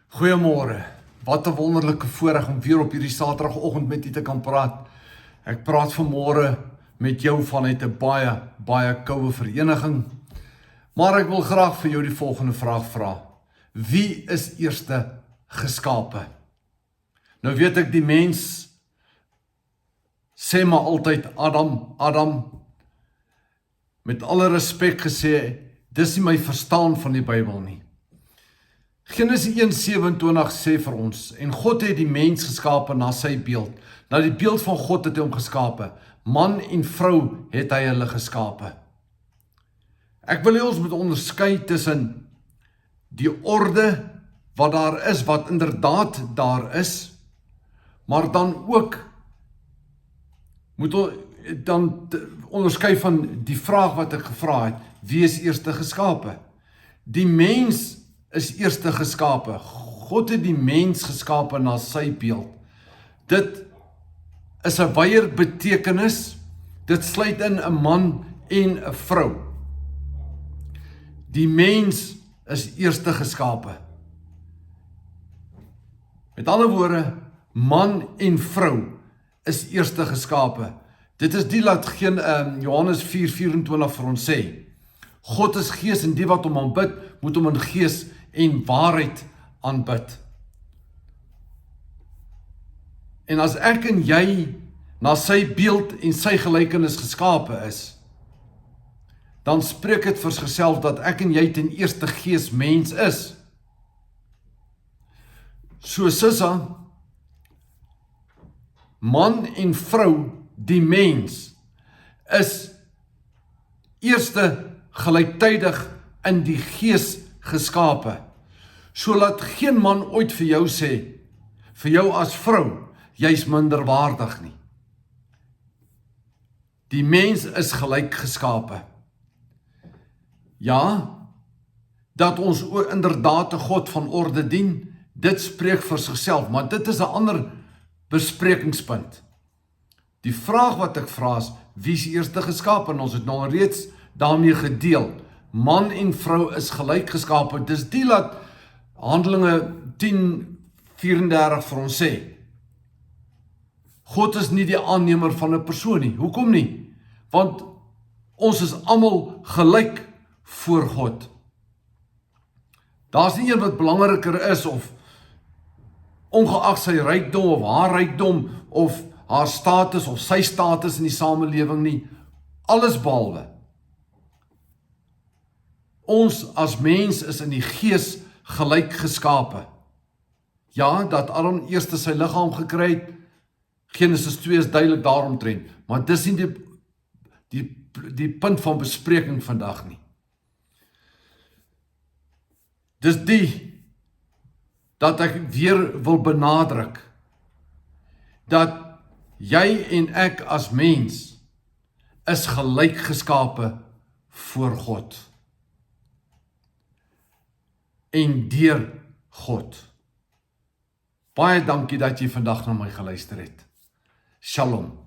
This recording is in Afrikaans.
Goeiemôre, wat 'n wonderlike voorreg om weer op hierdie Saterdagoggend met u te kan praat. Ek praat vanmôre met jou vanuit 'n baie koue vereniging. Maar ek wil graag vir jou die volgende vraag vra. Wie is eerste geskape? Nou weet ek die mens sê maar altyd Adam. Met alle respek gesê, dis nie my verstaan van die Bybel nie. Genesis 1:27 sê vir ons, en God het die mens geskape na sy beeld. Na die beeld van God het hy hom geskape. Man en vrou het hy hulle geskape. Ek wil hê ons moet onderskei tussen die orde wat daar is, wat inderdaad daar is, maar dan ook moet ons dan onderskei van die vraag wat ek gevra het, wie is eerste geskape? Die mens is eerste geskape. God het die mens geskape na sy beeld. Dit is 'n wyeer betekenis. Dit sluit in 'n man en 'n vrou. Die mens is eerste geskape. Met ander woorde, man en vrou is eerste geskape. Dit is die laat geen Johannes 4:24 vir ons sê. God is gees en die wat hom aanbid, moet hom in gees en waarheid aanbid. En as ek en jy na sy beeld en sy gelykenis geskape is, dan spreek dit vir sigself dat ek en jy ten eerste gees mens is. So Sissa, man en vrou, die mens, is eerste gelyktydig in die gees geskape. So laat geen man ooit vir jou sê, vir jou as vrou, jy's minderwaardig nie. Die mens is gelyk geskape. Ja, dat ons inderdaad 'n God van orde dien, dit spreek vir sigself, maar dit is 'n ander besprekingspunt. Die vraag wat ek vra is, wie is eerste geskape? En ons het nou reeds daarmee gedeel. Man en vrou is gelyk geskape. Dis die laat Handelinge 10:34 vir ons sê. God is nie die aannemer van 'n persoon nie. Hoekom nie? Want ons is almal gelyk voor God. Daar's nie een wat belangriker is of ongeag sy rykdom of haar rykdom of haar status of sy status in die samelewing nie. Alles behalwe. Ons as mens is in die gees gelyk geskape. Ja, dat Adam eerste sy liggaam gekry het, Genesis 2 is duidelik daaromtrent, maar dis nie die punt van bespreking vandag nie. Dis dat ek weer wil benadruk, dat jy en ek as mens is gelyk geskape voor God. En deur God. Baie dankie dat jy vandag na my geluister het. Shalom.